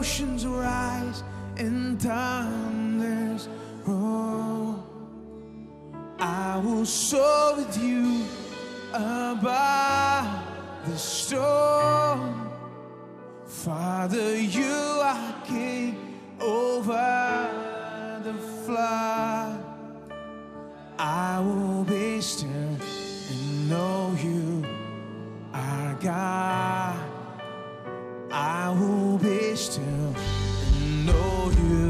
oceans rise and thunders roll, I will soar with you above the storm. Father, you are king over the flood. I will be still and know you are God. I will be still and know you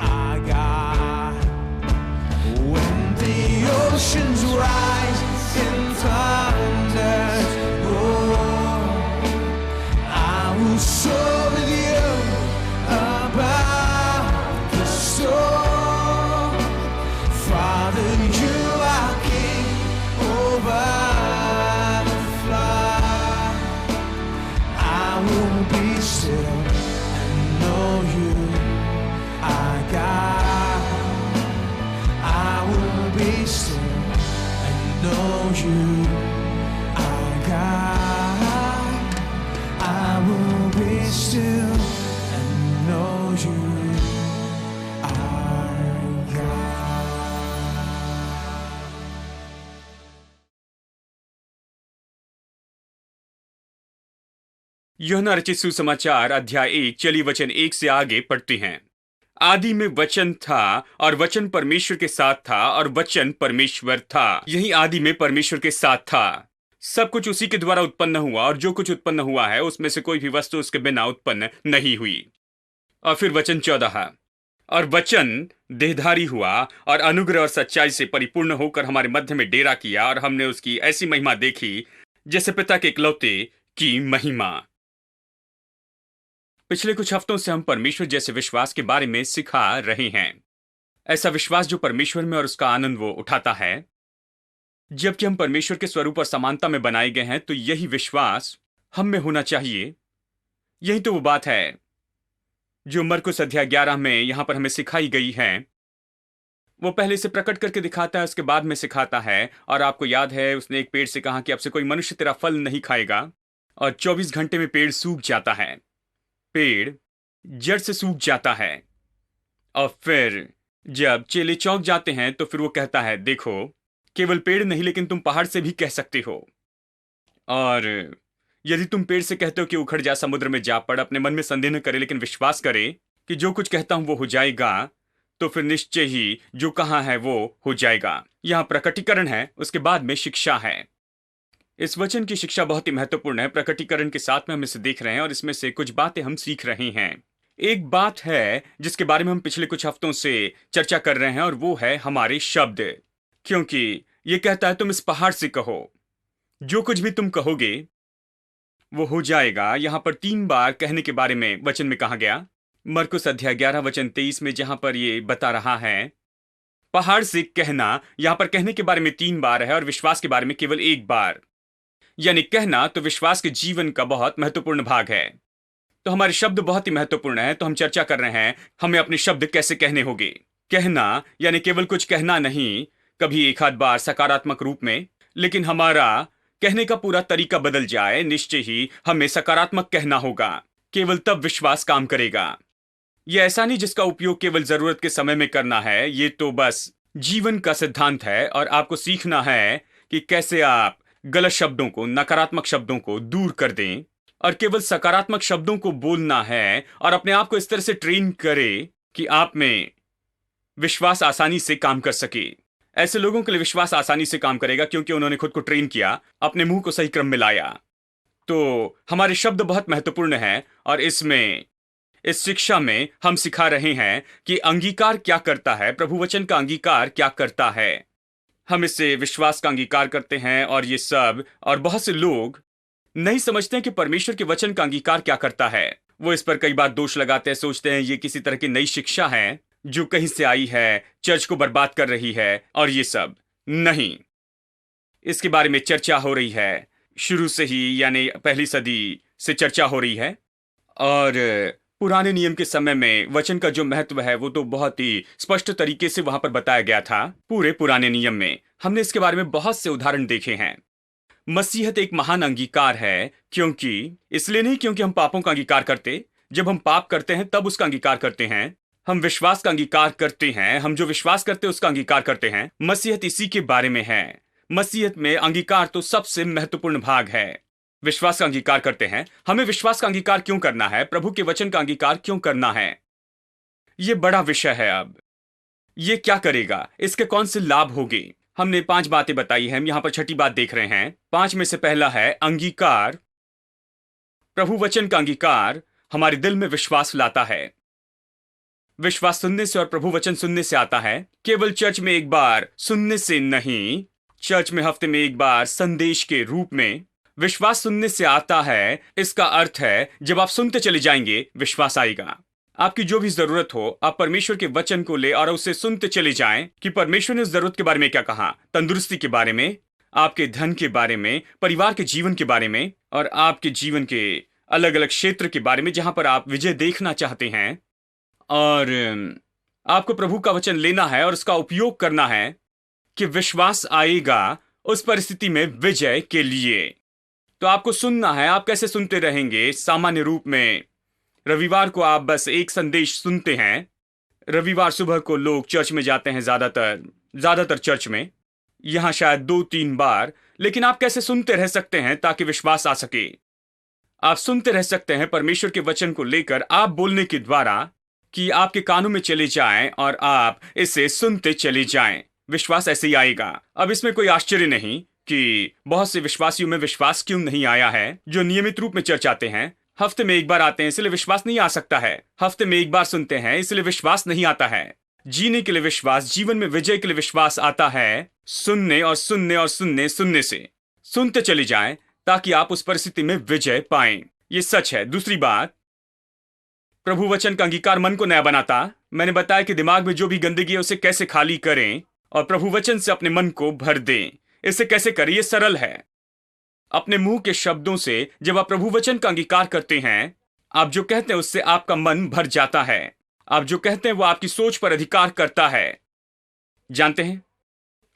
are God. When the oceans rise and thunders roar, I will soar with you above the storm. Father, you are king over the flood. I will be still and know you are God. I will be still and know you are God. I will be still and know you are God. यूहन्ना रचित सुसमाचार अध्याय 1 चलिए वचन 1 से आगे पढ़ते हैं। आदि में वचन था और वचन परमेश्वर के साथ था और वचन परमेश्वर था। यही आदि में परमेश्वर के साथ था। सब कुछ उसी के द्वारा उत्पन्न हुआ और जो कुछ उत्पन्न हुआ है उसमें से कोई भी वस्तु उसके बिना उत्पन्न नहीं हुई। और फिर वचन 14, और वचन देहधारी हुआ और अनुग्रह और सच्चाई से परिपूर्ण होकर हमारे मध्य में डेरा किया और हमने उसकी ऐसी महिमा देखी जैसे पिता के इकलौते की महिमा। पिछले कुछ हफ्तों से हम परमेश्वर जैसे विश्वास के बारे में सिखा रहे हैं। ऐसा विश्वास जो परमेश्वर में और उसका आनंद वो उठाता है। जबकि हम परमेश्वर के स्वरूप और समानता में बनाए गए हैं तो यही विश्वास हम में होना चाहिए। यही तो वो बात है जो मरकुस अध्याय 11 में यहां पर हमें सिखाई गई है। वो पहले से प्रकट करके दिखाता है, उसके बाद में सिखाता है। और आपको याद है उसने एक पेड़ से कहा कि अब से कोई मनुष्य तेरा फल नहीं खाएगा, और 24 घंटे में पेड़ सूख जाता है। पेड़ जड़ से सूख जाता है। और फिर जब चेले चौंक जाते हैं तो फिर वो कहता है, देखो केवल पेड़ नहीं लेकिन तुम पहाड़ से भी कह सकते हो। और यदि तुम पेड़ से कहते हो कि उखड़ जा, समुद्र में जा पड़, अपने मन में संदेह न करे लेकिन विश्वास करे कि जो कुछ कहता हूं वो हो जाएगा, तो फिर निश्चय ही जो कहा है वो हो जाएगा। यहां प्रकटीकरण है, उसके बाद में शिक्षा है। इस वचन की शिक्षा बहुत ही महत्वपूर्ण है। प्रकटीकरण के साथ में हम इसे देख रहे हैं और इसमें से कुछ बातें हम सीख रहे हैं। एक बात है जिसके बारे में हम पिछले कुछ हफ्तों से चर्चा कर रहे हैं और वो है हमारे शब्द। क्योंकि ये कहता है तुम इस पहाड़ से कहो, जो कुछ भी तुम कहोगे वो हो जाएगा। यहां पर 3 बार कहने के बारे में वचन में कहा गया। मरकुस अध्याय 11 वचन 23 में जहां पर ये बता रहा है पहाड़ से कहना, यहां पर कहने के बारे में 3 बार है और विश्वास के बारे में केवल 1 बार। यानी कहना तो विश्वास के जीवन का बहुत महत्वपूर्ण भाग है। तो हमारे शब्द बहुत ही महत्वपूर्ण है। तो हम चर्चा कर रहे हैं हमें अपने शब्द कैसे कहने होंगे। कहना यानी केवल कुछ कहना नहीं, कभी एक आध बार सकारात्मक रूप में, लेकिन हमारा कहने का पूरा तरीका बदल जाए। निश्चय ही हमें सकारात्मक कहना होगा, केवल तब विश्वास काम करेगा। यह ऐसा नहीं जिसका उपयोग केवल जरूरत के समय में करना है। ये तो बस जीवन का सिद्धांत है और आपको सीखना है कि कैसे आप गलत शब्दों को, नकारात्मक शब्दों को दूर कर दें और केवल सकारात्मक शब्दों को बोलना है। और अपने आप को इस तरह से ट्रेन करें कि आप में विश्वास आसानी से काम कर सके। ऐसे लोगों के लिए विश्वास आसानी से काम करेगा क्योंकि उन्होंने खुद को ट्रेन किया, अपने मुंह को सही क्रम में लाया। तो हमारे शब्द बहुत महत्वपूर्ण है और इसमें, इस शिक्षा में हम सिखा रहे हैं कि अंगीकार क्या करता है, प्रभु वचन का अंगीकार क्या करता है। हम इससे विश्वास का अंगीकार करते हैं और ये सब, और बहुत से लोग नहीं समझते हैं कि परमेश्वर के वचन का अंगीकार क्या करता है। वो इस पर कई बार दोष लगाते हैं, सोचते हैं ये किसी तरह की नई शिक्षा है जो कहीं से आई है, चर्च को बर्बाद कर रही है। और ये सब नहीं, इसके बारे में चर्चा हो रही है शुरू से ही, यानी पहली सदी से चर्चा हो रही है। और पुराने नियम के समय में वचन का जो महत्व है वो तो बहुत ही स्पष्ट तरीके से वहां पर बताया गया था। पूरे पुराने नियम में हमने इसके बारे में बहुत से उदाहरण देखे हैं। मसीहत एक महान अंगीकार है, क्योंकि इसलिए नहीं क्योंकि हम पापों का अंगीकार करते, जब हम पाप करते हैं तब उसका अंगीकार करते हैं। हम विश्वास का अंगीकार करते हैं। हम जो विश्वास करते हैं उसका अंगीकार करते हैं। मसीहत इसी के बारे में है। मसीहत में अंगीकार तो सबसे महत्वपूर्ण भाग है। विश्वास का अंगीकार करते हैं। हमें विश्वास का अंगीकार क्यों करना है? प्रभु के वचन का अंगीकार क्यों करना है? यह बड़ा विषय है। अब यह क्या करेगा? इसके कौन से लाभ होंगे? हमने 5 बातें बताई हैं। हम यहां पर छठी बात देख रहे हैं। 5 में से पहला है अंगीकार। प्रभु वचन का अंगीकार हमारे दिल में विश्वास लाता है। विश्वास सुनने से और प्रभु वचन सुनने से आता है। केवल चर्च में एक बार सुनने से नहीं, चर्च में हफ्ते में एक बार संदेश के रूप में विश्वास सुनने से आता है। इसका अर्थ है जब आप सुनते चले जाएंगे, विश्वास आएगा। आपकी जो भी जरूरत हो, आप परमेश्वर के वचन को ले और उसे सुनते चले जाएं कि परमेश्वर ने उस जरूरत के बारे में क्या कहा। तंदुरुस्ती के बारे में, आपके धन के बारे में, परिवार के जीवन के बारे में और आपके जीवन के अलग अलग क्षेत्र के बारे में जहां पर आप विजय देखना चाहते हैं। और आपको प्रभु का वचन लेना है और उसका उपयोग करना है कि विश्वास आएगा उस परिस्थिति में विजय के लिए। तो आपको सुनना है। आप कैसे सुनते रहेंगे? सामान्य रूप में रविवार को आप बस एक संदेश सुनते हैं। रविवार सुबह को लोग चर्च में जाते हैं, ज्यादातर चर्च में, यहां शायद 2-3 बार। लेकिन आप कैसे सुनते रह सकते हैं ताकि विश्वास आ सके? आप सुनते रह सकते हैं परमेश्वर के वचन को लेकर, आप बोलने के द्वारा, कि आपके कानों में चले जाएं और आप इसे सुनते चले जाएं। विश्वास ऐसे ही आएगा। अब इसमें कोई आश्चर्य नहीं कि बहुत से विश्वासियों में विश्वास क्यों नहीं आया है। जो नियमित रूप में चर्च आते हैं, हफ्ते में एक बार आते हैं, इसलिए विश्वास नहीं आ सकता है। हफ्ते में एक बार सुनते हैं, इसलिए विश्वास नहीं आता है। जीने के लिए विश्वास, जीवन में विजय के लिए विश्वास आता है सुनने और सुनने और सुनने से। सुनते चले जाएं ताकि आप उस परिस्थिति में विजय पाएं। ये सच है। दूसरी बात, प्रभु वचन का अंगीकार मन को नया बनाता। मैंने बताया कि दिमाग में जो भी गंदगी है उसे कैसे खाली करें और प्रभु वचन से अपने मन को भर दें। इसे कैसे करें? ये सरल है। अपने मुंह के शब्दों से जब आप प्रभु वचन का अंगीकार करते हैं, आप जो कहते हैं उससे आपका मन भर जाता है। आप जो कहते हैं वो आपकी सोच पर अधिकार करता है। जानते हैं?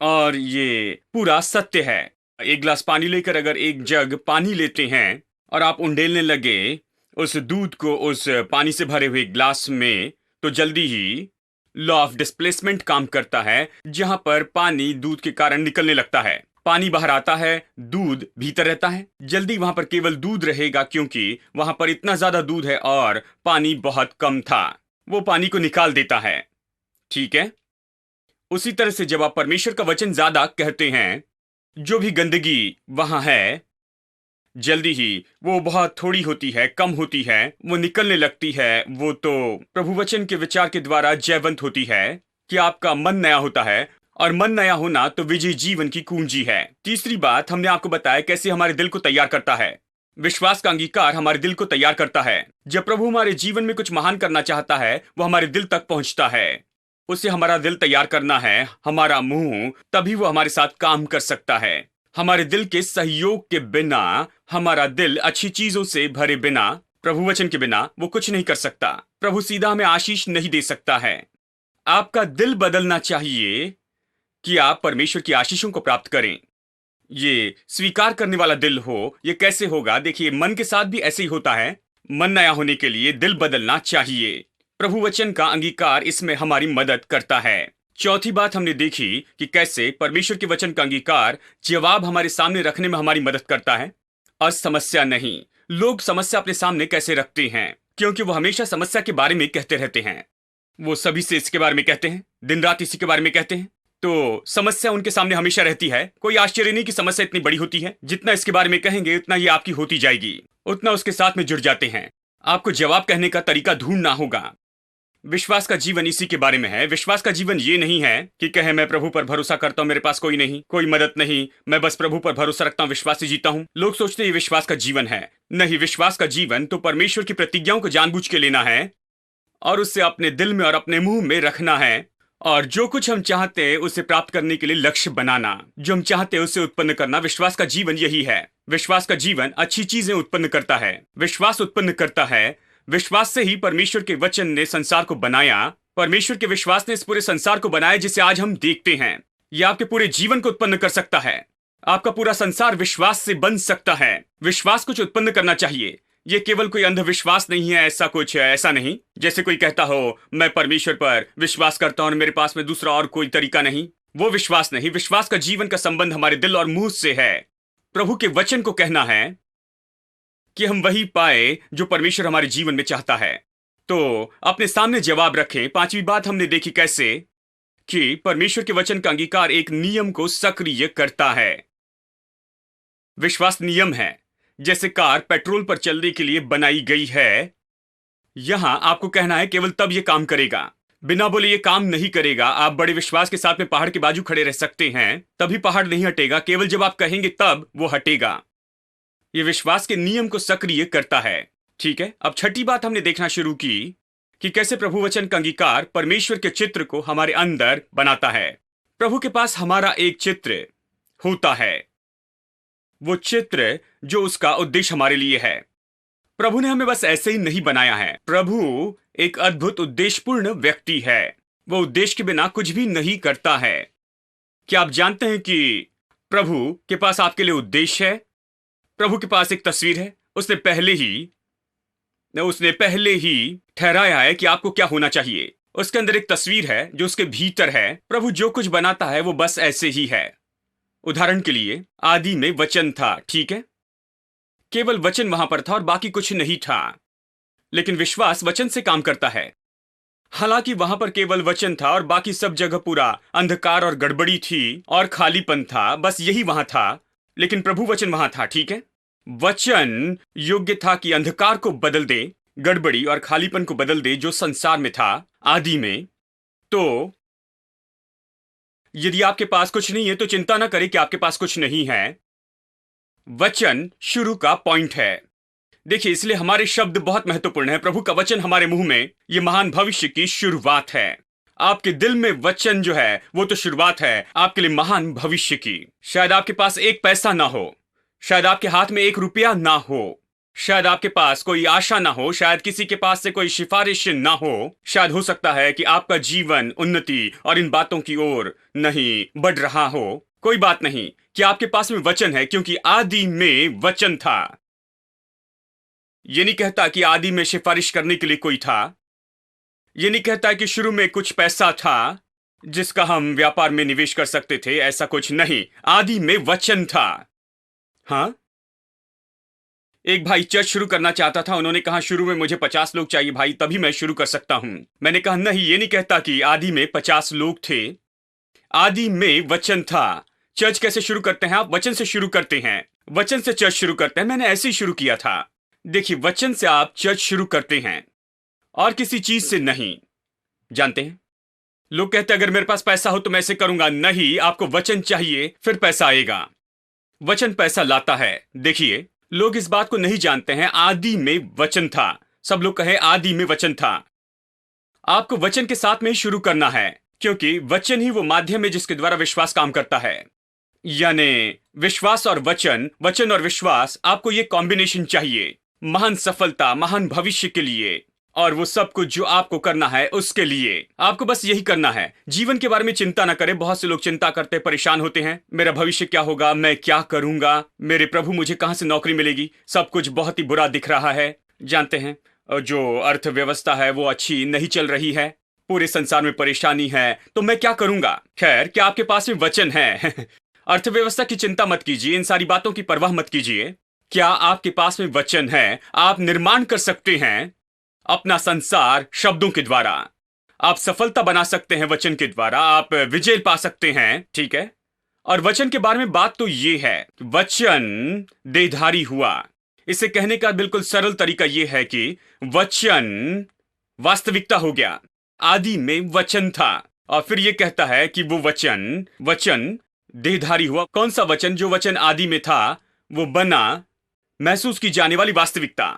और ये पूरा सत्य है। एक गिलास पानी लेकर अगर एक जग पानी लेते हैं और आप उंडेलने लगे उस दूध को उस पानी से भरे हुए ग्लास में, तो जल्दी ही लॉ ऑफ डिस्प्लेसमेंट काम करता है, जहां पर पानी दूध के कारण निकलने लगता है। पानी बाहर आता है, दूध भीतर रहता है। जल्दी वहां पर केवल दूध रहेगा क्योंकि वहां पर इतना ज्यादा दूध है और पानी बहुत कम था। वो पानी को निकाल देता है। ठीक है? उसी तरह से जब आप परमेश्वर का वचन ज्यादा कहते हैं, जो भी गंदगी वहां है, जल्दी ही वो बहुत थोड़ी होती है, कम होती है, वो निकलने लगती है। वो तो प्रभु वचन के विचार के द्वारा जयवंत होती है कि आपका मन नया होता है, और मन नया होना तो विजयी जीवन की कुंजी है। तीसरी बात, हमने आपको बताया कैसे हमारे दिल को तैयार करता है। विश्वास का अंगीकार हमारे दिल को तैयार करता है। जब प्रभु हमारे जीवन में कुछ महान करना चाहता है, वो हमारे दिल तक पहुंचता है। उसे हमारा दिल तैयार करना है, हमारा मुंह, तभी वो हमारे साथ काम कर सकता है। हमारे दिल के सहयोग के बिना, हमारा दिल अच्छी चीजों से भरे बिना, प्रभु वचन के बिना वो कुछ नहीं कर सकता। प्रभु सीधा हमें आशीष नहीं दे सकता है। आपका दिल बदलना चाहिए कि आप परमेश्वर की आशीषों को प्राप्त करें। ये स्वीकार करने वाला दिल हो। ये कैसे होगा? देखिए, मन के साथ भी ऐसे ही होता है। मन नया होने के लिए दिल बदलना चाहिए। प्रभु वचन का अंगीकार इसमें हमारी मदद करता है। चौथी बात हमने देखी कि कैसे परमेश्वर के वचन का अंगीकार जवाब हमारे सामने रखने में हमारी मदद करता है और समस्या नहीं। लोग समस्या अपने सामने कैसे रखते हैं? क्योंकि वो हमेशा समस्या के बारे में कहते रहते हैं। वो सभी से इसके बारे में कहते हैं, दिन रात इसी के बारे में कहते हैं, तो समस्या उनके सामने हमेशा रहती है। कोई आश्चर्य नहीं कि समस्या इतनी बड़ी होती है। जितना इसके बारे में कहेंगे उतना ही आपकी होती जाएगी, उतना उसके साथ में जुड़ जाते हैं। आपको जवाब कहने का तरीका ढूंढना होगा। विश्वास का जीवन इसी के बारे में है। विश्वास का जीवन ये नहीं है कि कहे मैं प्रभु पर भरोसा करता हूँ, मेरे पास कोई नहीं, कोई मदद नहीं, मैं बस प्रभु पर भरोसा रखता हूँ, विश्वास से जीता हूँ। लोग सोचते हैं ये विश्वास का जीवन है। नहीं, विश्वास का जीवन तो परमेश्वर की प्रतिज्ञाओं को जानबूझ के लेना है और उससे अपने दिल में और अपने मुंह में रखना है, और जो कुछ हम चाहते हैं उसे प्राप्त करने के लिए लक्ष्य बनाना। जो हम चाहते हैं उसे उत्पन्न करना। विश्वास का जीवन यही है। विश्वास का जीवन अच्छी चीजें उत्पन्न करता है। विश्वास उत्पन्न करता है। विश्वास से ही परमेश्वर के वचन ने संसार को बनाया। परमेश्वर के विश्वास ने इस पूरे संसार को बनाया जिसे आज हम देखते हैं। यह आपके पूरे जीवन को उत्पन्न कर सकता है। आपका पूरा संसार विश्वास से बन सकता है। विश्वास कुछ उत्पन्न करना चाहिए। ये केवल कोई अंधविश्वास नहीं है, ऐसा कुछ है, ऐसा नहीं जैसे कोई कहता हो मैं परमेश्वर पर विश्वास करता हूं और मेरे पास में दूसरा और कोई तरीका नहीं। वो विश्वास नहीं। विश्वास का जीवन का संबंध हमारे दिल और मुंह से है। प्रभु के वचन को कहना है कि हम वही पाए जो परमेश्वर हमारे जीवन में चाहता है। तो अपने सामने जवाब रखें। पांचवी बात हमने देखी कैसे कि परमेश्वर के वचन का अंगीकार एक नियम को सक्रिय करता है। विश्वास नियम है। जैसे कार पेट्रोल पर चलने के लिए बनाई गई है, यहां आपको कहना है केवल तब यह काम करेगा, बिना बोले ये काम नहीं करेगा। आप बड़े विश्वास के साथ में पहाड़ के बाजू खड़े रह सकते हैं, तभी पहाड़ नहीं हटेगा, केवल जब आप कहेंगे तब वो हटेगा। ये विश्वास के नियम को सक्रिय करता है। ठीक है, अब छठी बात हमने देखना शुरू की कि कैसे प्रभु वचन का अंगीकार परमेश्वर के चित्र को हमारे अंदर बनाता है। प्रभु के पास हमारा एक चित्र होता है, वो चित्र जो उसका उद्देश्य हमारे लिए है। प्रभु ने हमें बस ऐसे ही नहीं बनाया है। प्रभु एक अद्भुत उद्देश्यपूर्ण व्यक्ति है। वो उद्देश्य के बिना कुछ भी नहीं करता है। क्या आप जानते हैं कि प्रभु के पास आपके लिए उद्देश्य है? प्रभु के पास एक तस्वीर है। उसने पहले ही ठहराया है कि आपको क्या होना चाहिए। उसके अंदर एक तस्वीर है जो उसके भीतर है। प्रभु जो कुछ बनाता है वो बस ऐसे ही है। उदाहरण के लिए, आदि में वचन था, ठीक है? केवल वचन वहां पर था और बाकी कुछ नहीं था। लेकिन विश्वास वचन से काम करता है। हालांकि वहां पर केवल वचन था और बाकी सब जगह पूरा अंधकार और गड़बड़ी थी और खालीपन था, बस यही वहां था। लेकिन प्रभु वचन वहां था, ठीक है? वचन योग्य था कि अंधकार को बदल दे, गड़बड़ी और खालीपन को बदल दे जो संसार में था आदि में। तो यदि आपके पास कुछ नहीं है तो चिंता ना करें कि आपके पास कुछ नहीं है। वचन शुरू का पॉइंट है। देखिए, इसलिए हमारे शब्द बहुत महत्वपूर्ण है। प्रभु का वचन हमारे मुंह में ये महान भविष्य की शुरुआत है। आपके दिल में वचन जो है वो तो शुरुआत है आपके लिए महान भविष्य की। शायद आपके पास एक पैसा ना हो, शायद आपके हाथ में 1 रुपया ना हो, शायद आपके पास कोई आशा ना हो, शायद किसी के पास से कोई सिफारिश ना हो, शायद हो सकता है कि आपका जीवन उन्नति और इन बातों की ओर नहीं बढ़ रहा हो। कोई बात नहीं कि आपके पास में वचन है, क्योंकि आदि में वचन था। ये नहीं कहता कि आदि में सिफारिश करने के लिए कोई था। ये नहीं कहता कि शुरू में कुछ पैसा था जिसका हम व्यापार में निवेश कर सकते थे, ऐसा कुछ नहीं। आदि में वचन था। हाँ, एक भाई चर्च शुरू करना चाहता था। उन्होंने कहा शुरू में मुझे 50 लोग चाहिए भाई, तभी मैं शुरू कर सकता हूं। मैंने कहा नहीं, ये नहीं कहता कि आदि में 50 लोग थे। आदि में वचन था। चर्च कैसे शुरू करते हैं? आप वचन से शुरू करते हैं, वचन से चर्च शुरू करते हैं। मैंने ऐसे ही शुरू किया था। देखिए, वचन से आप चर्च शुरू करते हैं और किसी चीज से नहीं। जानते हैं, लोग कहते हैं अगर मेरे पास पैसा हो तो मैं ऐसे करूंगा। नहीं, आपको वचन चाहिए, फिर पैसा आएगा। वचन पैसा लाता है। देखिए, लोग इस बात को नहीं जानते हैं। आदि में वचन था। सब लोग कहे आदि में वचन था। आपको वचन के साथ में ही शुरू करना है, क्योंकि वचन ही वो माध्यम है जिसके द्वारा विश्वास काम करता है। यानी विश्वास और वचन, वचन और विश्वास, आपको ये कॉम्बिनेशन चाहिए महान सफलता, महान भविष्य के लिए। और वो सब कुछ जो आपको करना है उसके लिए आपको बस यही करना है। जीवन के बारे में चिंता ना करें। बहुत से लोग चिंता करते परेशान होते हैं, मेरा भविष्य क्या होगा, मैं क्या करूंगा, मेरे प्रभु मुझे कहां से नौकरी मिलेगी, सब कुछ बहुत ही बुरा दिख रहा है। जानते हैं, जो अर्थव्यवस्था है वो अच्छी नहीं चल रही है, पूरे संसार में परेशानी है, तो मैं क्या करूंगा। खैर, क्या आपके पास में वचन है? अर्थव्यवस्था की चिंता मत कीजिए, इन सारी बातों की परवाह मत कीजिए। क्या आपके पास में वचन है? आप निर्माण कर सकते हैं अपना संसार शब्दों के द्वारा। आप सफलता बना सकते हैं वचन के द्वारा, आप विजय पा सकते हैं, ठीक है? और वचन के बारे में बात तो ये है, वचन देहधारी हुआ। इसे कहने का बिल्कुल सरल तरीका यह है कि वचन वास्तविकता हो गया। आदि में वचन था, और फिर यह कहता है कि वो वचन देहधारी हुआ। कौन सा वचन? जो वचन आदि में था वो बना महसूस की जाने वाली वास्तविकता।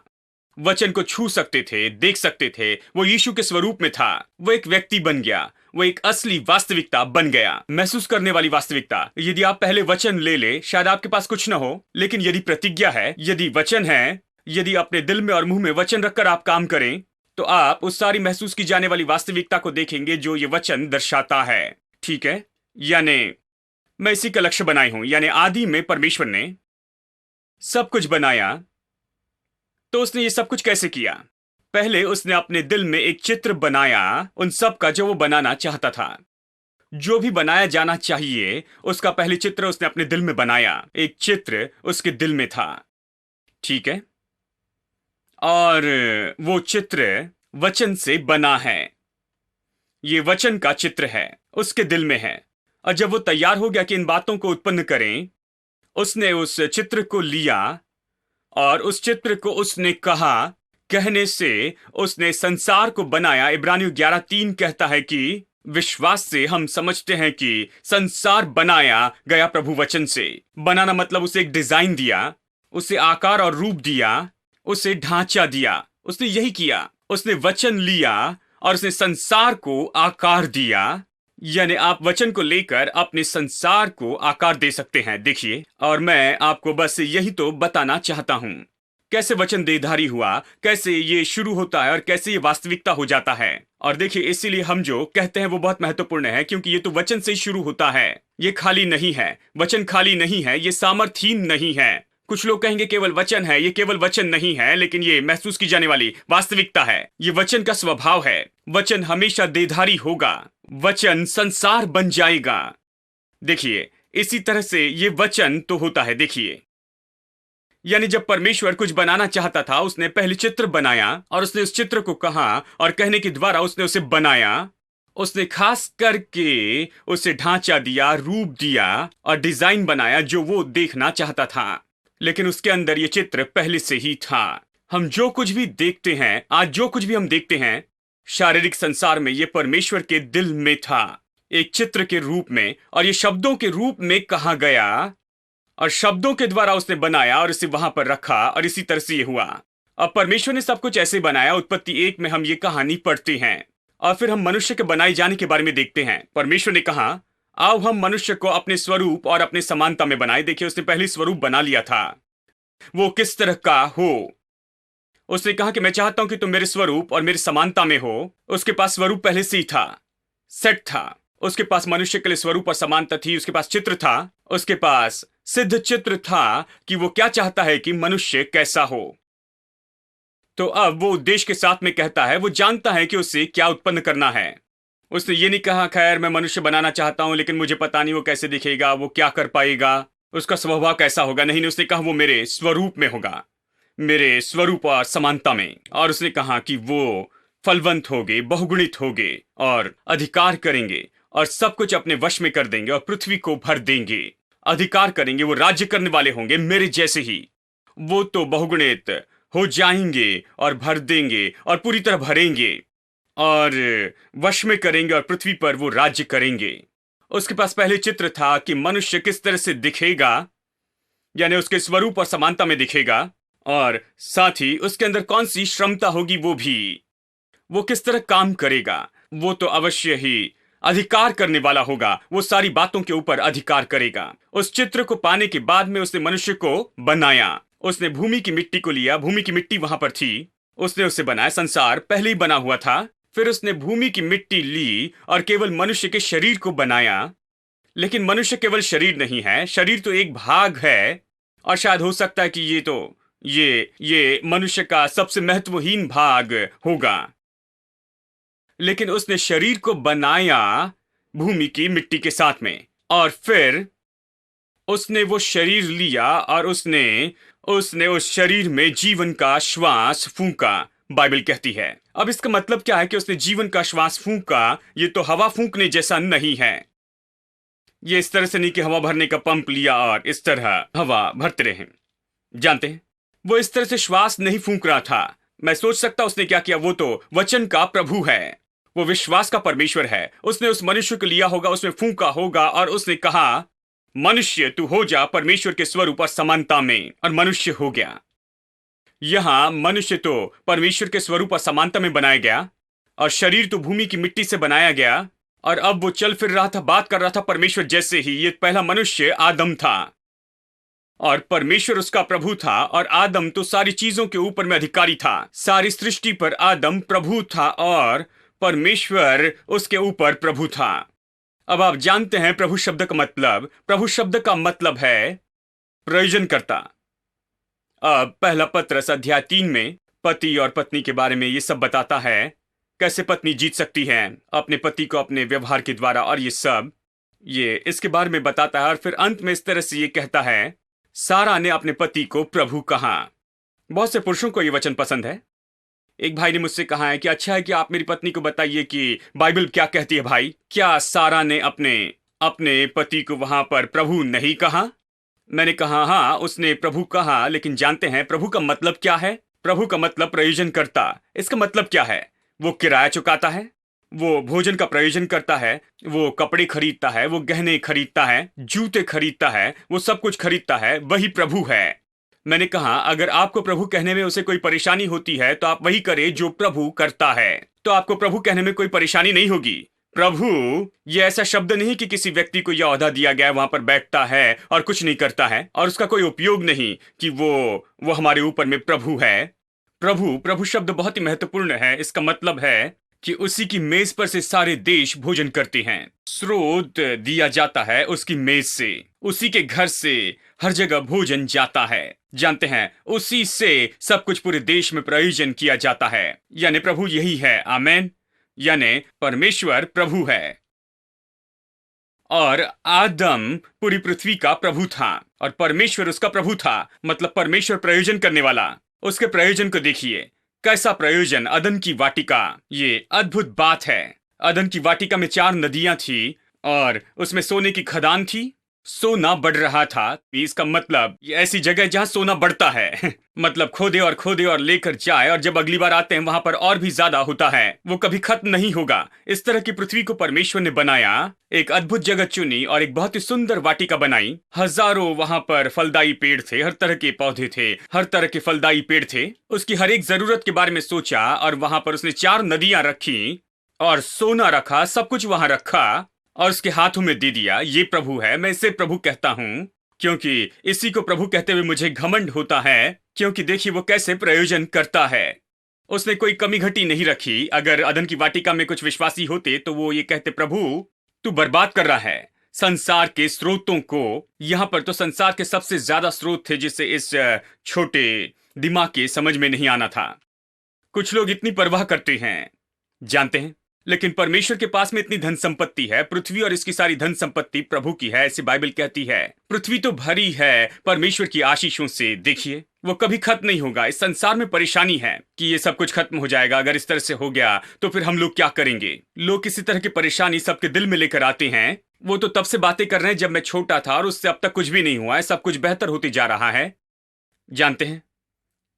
वचन को छू सकते थे, देख सकते थे, वो यीशु के स्वरूप में था। वो एक व्यक्ति बन गया, वो एक असली वास्तविकता बन गया, महसूस करने वाली वास्तविकता। यदि आप पहले वचन ले ले, शायद आपके पास कुछ ना हो, लेकिन यदि प्रतिज्ञा है, यदि वचन है, यदि अपने दिल में और मुंह में वचन रखकर आप काम करें, तो आप उस सारी महसूस की जाने वाली वास्तविकता को देखेंगे जो ये वचन दर्शाता है। ठीक है, यानी मैं इसी का लक्ष्य बनाई हूं। यानी आदि में परमेश्वर ने सब कुछ बनाया तो उसने ये सब कुछ कैसे किया? पहले उसने अपने दिल में एक चित्र बनाया उन सब का जो वो बनाना चाहता था। जो भी बनाया जाना चाहिए उसका पहले चित्र उसने अपने दिल में बनाया। एक चित्र उसके दिल में था, ठीक है? और वो चित्र वचन से बना है। ये वचन का चित्र है, उसके दिल में है। और जब वो तैयार हो गया कि इन बातों को उत्पन्न करें, उसने उस चित्र को लिया और उस चित्र को उसने कहा। कहने से उसने संसार को बनाया। इब्रानियों 11:3 कहता है कि विश्वास से हम समझते हैं कि संसार बनाया गया प्रभु वचन से। बनाना मतलब उसे एक डिजाइन दिया, उसे आकार और रूप दिया, उसे ढांचा दिया। उसने यही किया। उसने वचन लिया और उसने संसार को आकार दिया। यानी आप वचन को लेकर अपने संसार को आकार दे सकते हैं। देखिए, और मैं आपको बस यही तो बताना चाहता हूं, कैसे वचन देहधारी हुआ, कैसे ये शुरू होता है और कैसे ये वास्तविकता हो जाता है। और देखिए, इसीलिए हम जो कहते हैं वो बहुत महत्वपूर्ण है, क्योंकि ये तो वचन से ही शुरू होता है। ये खाली नहीं है, वचन खाली नहीं है, ये सामर्थहीन नहीं है। कुछ लोग कहेंगे केवल वचन है, ये केवल वचन नहीं है, लेकिन ये महसूस की जाने वाली वास्तविकता है। ये वचन का स्वभाव है। वचन हमेशा देहधारी होगा, वचन संसार बन जाएगा। देखिए, इसी तरह से ये वचन तो होता है। देखिए, यानी जब परमेश्वर कुछ बनाना चाहता था, उसने पहले चित्र बनाया और उसने उस चित्र को कहा और कहने के द्वारा उसने उसे बनाया। उसने खास करके उसे ढांचा दिया, रूप दिया और डिजाइन बनाया जो वो देखना चाहता था। लेकिन उसके अंदर ये चित्र पहले से ही था। हम जो कुछ भी देखते हैं, आज जो कुछ भी हम देखते हैं शारीरिक संसार में, ये परमेश्वर के दिल में था, एक चित्र के रूप में, और ये शब्दों के रूप में कहा गया और शब्दों के द्वारा उसने बनाया और इसे वहां पर रखा, और इसी तरह से ये हुआ। अब परमेश्वर ने सब कुछ ऐसे बनाया। उत्पत्ति 1 में हम ये कहानी पढ़ते हैं और फिर हम मनुष्य के बनाए जाने के बारे में देखते हैं। परमेश्वर ने कहा, आओ हम मनुष्य को अपने स्वरूप और अपने समानता में बनाए। देखिए, उसने पहले स्वरूप बना लिया था, वो किस तरह का हो। उसने कहा कि मैं चाहता हूं कि तुम मेरे स्वरूप और मेरी समानता में हो। उसके पास स्वरूप पहले से ही था, सेट था। उसके पास मनुष्य के लिए स्वरूप और समानता थी। उसके पास चित्र था, उसके पास सिद्ध चित्र था कि वो क्या चाहता है कि मनुष्य कैसा हो। तो अब वो उद्देश्य के साथ में कहता है, वो जानता है कि उसे क्या उत्पन्न करना है। उसने ये नहीं कहा, खैर मैं मनुष्य बनाना चाहता हूं लेकिन मुझे पता नहीं वो कैसे दिखेगा, वो क्या कर पाएगा, उसका स्वभाव कैसा होगा। नहीं, उसने कहा वो मेरे स्वरूप में होगा, मेरे स्वरूप और समानता में। और उसने कहा कि वो फलवंत होगे, बहुगुणित होगे और अधिकार करेंगे और सब कुछ अपने वश में कर देंगे और पृथ्वी को भर देंगे, अधिकार करेंगे। वो राज्य करने वाले होंगे मेरे जैसे ही। वो तो बहुगुणित हो जाएंगे और भर देंगे और पूरी तरह भरेंगे और वश में करेंगे और पृथ्वी पर वो राज्य करेंगे। उसके पास पहले चित्र था कि मनुष्य किस तरह से दिखेगा, यानी उसके स्वरूप और समानता में दिखेगा, और साथ ही उसके अंदर कौन सी क्षमता होगी, वो भी, वो किस तरह काम करेगा। वो तो अवश्य ही अधिकार करने वाला होगा, वो सारी बातों के ऊपर अधिकार करेगा। उस चित्र को पाने के बाद में उसने मनुष्य को बनाया। उसने भूमि की मिट्टी को लिया, भूमि की मिट्टी वहां पर थी, उसने उसे बनाया। संसार पहले ही बना हुआ था। फिर उसने भूमि की मिट्टी ली और केवल मनुष्य के शरीर को बनाया। लेकिन मनुष्य केवल शरीर नहीं है, शरीर तो एक भाग है, और शायद हो सकता है कि ये मनुष्य का सबसे महत्वहीन भाग होगा। लेकिन उसने शरीर को बनाया भूमि की मिट्टी के साथ में, और फिर उसने वो शरीर लिया और उसने उस शरीर में जीवन का श्वास फूंका, बाइबल कहती है। अब इसका मतलब क्या है कि उसने जीवन का श्वास फूंका? ये तो हवा फूंकने जैसा नहीं है। ये इस तरह से नहीं कि हवा भरने का पंप लिया और इस तरह हवा भरते रहे। जानते हैं, वो इस तरह से श्वास नहीं फूंक रहा था। मैं सोच सकता उसने क्या किया। वो तो वचन का प्रभु है, वो विश्वास का परमेश्वर है। उसने उस मनुष्य को लिया होगा, उसमें फूंका होगा और उसने कहा, मनुष्य तू हो जा परमेश्वर के स्वरूप और समानता में, और मनुष्य हो गया। यहां मनुष्य तो परमेश्वर के स्वरूप और समानता में बनाया गया, और शरीर तो भूमि की मिट्टी से बनाया गया, और अब वो चल फिर रहा था, बात कर रहा था परमेश्वर जैसे ही। ये पहला मनुष्य आदम था और परमेश्वर उसका प्रभु था, और आदम तो सारी चीजों के ऊपर में अधिकारी था। सारी सृष्टि पर आदम प्रभु था और परमेश्वर उसके ऊपर प्रभु था। अब आप जानते हैं प्रभु शब्द का मतलब है प्रयोजनकर्ता। अब पहला पत्रस अध्याय 3 में पति और पत्नी के बारे में ये सब बताता है, कैसे पत्नी जीत सकती है अपने पति को अपने व्यवहार के द्वारा, और ये इसके बारे में बताता है। और फिर अंत में इस तरह से ये कहता है, सारा ने अपने पति को प्रभु कहा। बहुत से पुरुषों को ये वचन पसंद है। एक भाई ने मुझसे कहा है कि अच्छा है कि आप मेरी पत्नी को बताइए कि बाइबल क्या कहती है भाई, क्या सारा ने अपने पति को वहां पर प्रभु नहीं कहा? मैंने कहा हाँ, उसने प्रभु कहा, लेकिन जानते हैं प्रभु का मतलब क्या है? प्रभु का मतलब प्रयोजनकर्ता। इसका मतलब क्या है? वो किराया चुकाता है, वो भोजन का प्रयोजन करता है, वो कपड़े खरीदता है, वो गहने खरीदता है, जूते खरीदता है, वो सब कुछ खरीदता है, वही प्रभु है। मैंने कहा अगर आपको प्रभु कहने में उसे कोई परेशानी होती है तो आप वही करें जो प्रभु करता है, तो आपको प्रभु कहने में कोई परेशानी नहीं होगी। प्रभु ये ऐसा शब्द नहीं कि किसी व्यक्ति को यह ओहदा दिया गया है, वहां पर बैठता है और कुछ नहीं करता है और उसका कोई उपयोग नहीं, कि वो हमारे ऊपर में प्रभु है। प्रभु शब्द बहुत ही महत्वपूर्ण है। इसका मतलब है कि उसी की मेज पर से सारे देश भोजन करते हैं। स्रोत दिया जाता है उसकी मेज से, उसी के घर से हर जगह भोजन जाता है। जानते हैं उसी से सब कुछ पूरे देश में प्रयोजन किया जाता है। यानी प्रभु यही है। आमेन। यानी परमेश्वर प्रभु है। और आदम पूरी पृथ्वी का प्रभु था और परमेश्वर उसका प्रभु था। मतलब परमेश्वर प्रयोजन करने वाला। उसके प्रयोजन को देखिए, कैसा प्रयोजन। अदन की वाटिका, ये अद्भुत बात है। अदन की वाटिका में 4 नदियां थी और उसमें सोने की खदान थी। सोना बढ़ रहा था। इसका मतलब ये ऐसी जगह जहां सोना बढ़ता है। मतलब खोदे और लेकर जाए, और जब अगली बार आते हैं वहां पर और भी ज्यादा होता है। वो कभी खत्म नहीं होगा। इस तरह की पृथ्वी को परमेश्वर ने बनाया, एक अद्भुत जगह चुनी और एक बहुत ही सुंदर वाटिका बनाई। हजारों वहां पर फलदायी पेड़ थे, हर तरह के पौधे थे, हर तरह के फलदायी पेड़ थे। उसकी हर एक जरूरत के बारे में सोचा और वहां पर उसने 4 नदियां रखी और सोना रखा, सब कुछ वहां रखा और उसके हाथों में दे दिया। ये प्रभु है। मैं इसे प्रभु कहता हूं क्योंकि इसी को प्रभु कहते हुए मुझे घमंड होता है, क्योंकि देखिए वो कैसे प्रयोजन करता है। उसने कोई कमी घटी नहीं रखी। अगर अदन की वाटिका में कुछ विश्वासी होते तो वो ये कहते, प्रभु तू बर्बाद कर रहा है संसार के स्रोतों को। यहां पर तो संसार के सबसे ज्यादा स्रोत थे जिसे इस छोटे दिमाग के समझ में नहीं आना था। कुछ लोग इतनी परवाह करते हैं, जानते हैं, लेकिन परमेश्वर के पास में इतनी धन संपत्ति है। पृथ्वी और इसकी सारी धन संपत्ति प्रभु की है, ऐसी बाइबल कहती है। पृथ्वी तो भरी है परमेश्वर की आशीषों से। देखिए वो कभी खत्म नहीं होगा। इस संसार में परेशानी है कि ये सब कुछ खत्म हो जाएगा। अगर इस तरह से हो गया तो फिर हम लोग क्या करेंगे? लोग किसी तरह की परेशानी सबके दिल में लेकर आते हैं। वो तो तब से बातें कर रहे हैं जब मैं छोटा था और उससे अब तक कुछ भी नहीं हुआ है। सब कुछ बेहतर होते जा रहा है। जानते हैं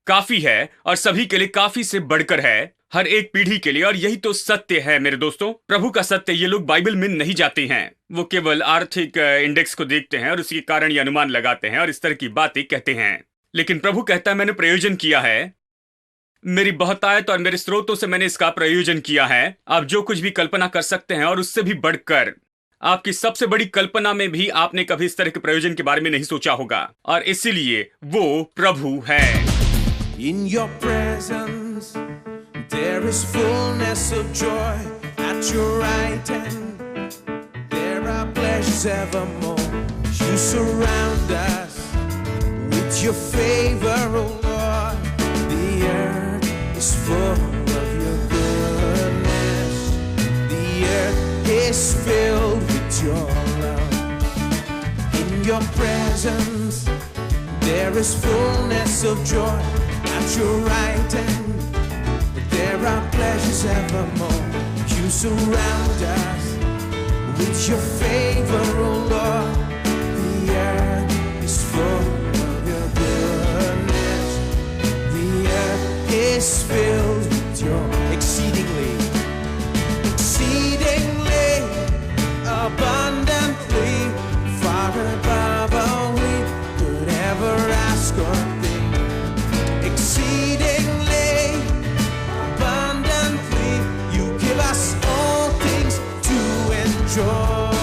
काफी है और सभी के लिए काफी से बढ़कर है, हर एक पीढ़ी के लिए। और यही तो सत्य है मेरे दोस्तों, प्रभु का सत्य। ये लोग बाइबल में नहीं जाते हैं। वो केवल आर्थिक इंडेक्स को देखते हैं और उसके कारण ये अनुमान लगाते हैं और इस तरह की बातें कहते हैं। लेकिन प्रभु कहता है मैंने प्रयोजन किया है, मेरी बहुतायत और मेरे स्रोतों से मैंने इसका प्रयोजन किया है। आप जो कुछ भी कल्पना कर सकते हैं और उससे भी बढ़कर, आपकी सबसे बड़ी कल्पना में भी आपने कभी इस तरह के प्रयोजन के बारे में नहीं सोचा होगा। और इसीलिए वो प्रभु है। In your presence, there is fullness of joy. At your right hand, there are pleasures evermore. You surround us with your favor, O Lord. The earth is full of your goodness. The earth is filled with your love. In your presence, there is fullness of joy. At your right hand, there are pleasures evermore. You surround us with your favor, O Lord. The earth is full of your goodness. The earth is filled with your exceedingly abundantly, far above all we could ever ask or think. Exceedingly abundantly, you give us all things to enjoy.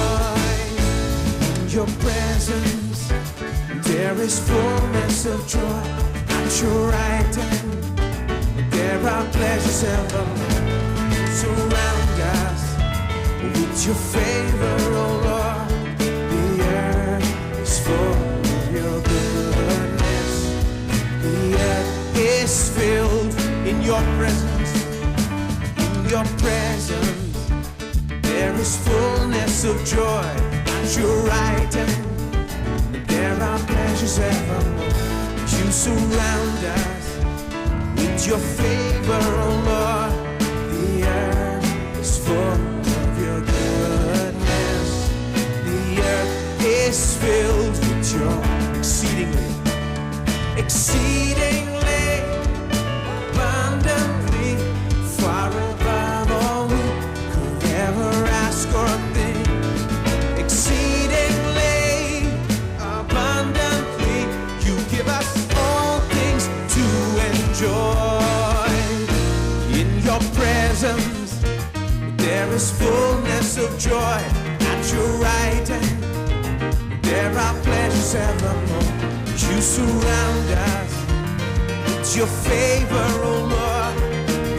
In your presence, there is fullness of joy. At your right hand, there are pleasures evermore. Surround us with your favor, O Lord. The earth is full of your goodness. The your presence, in your presence, there is fullness of joy. At your right hand, there are pleasures evermore. You surround us with your favor, oh Lord. The earth is full of your goodness. The earth is filled with your exceedingly abundantly, far above all we could ever ask or think. Exceedingly abundantly, you give us all things to enjoy. In your presence, there is fullness of joy. At your right hand, there are pleasures evermore. You surround us with your favor, oh Lord.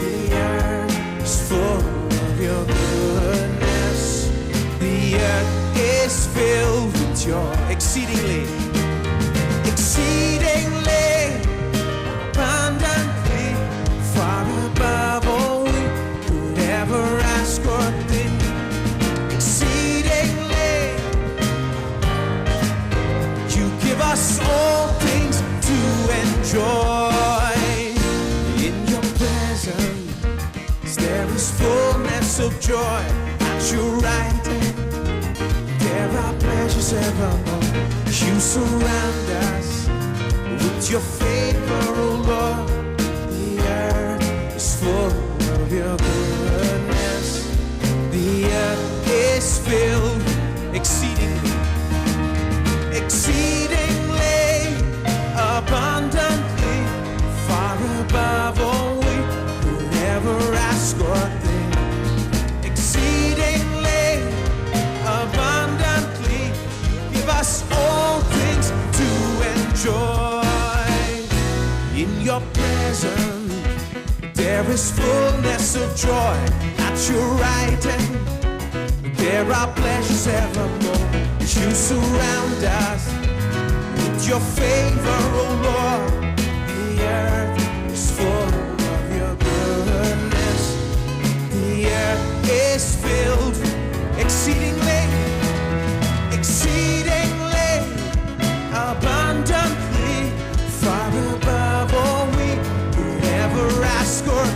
The earth is full of your goodness. The earth is filled with your exceedingly abundantly, far above all we could ever ask or think. Exceedingly, you give us all things to enjoy. In your presence, there is fullness of joy. At your right hand, there are pleasures evermore. You surround us with your favor, oh Lord. The earth is full of your goodness. The earth is filled exceedingly abundantly, far above all we could ever ask or think. Exceedingly abundantly, give us all things to enjoy. In your presence, there is fullness of joy. At your right hand, there are pleasures evermore. You surround us with your favor, oh Lord. The earth is full of your goodness. The earth is filled exceedingly abundantly, far above all we could ever ask or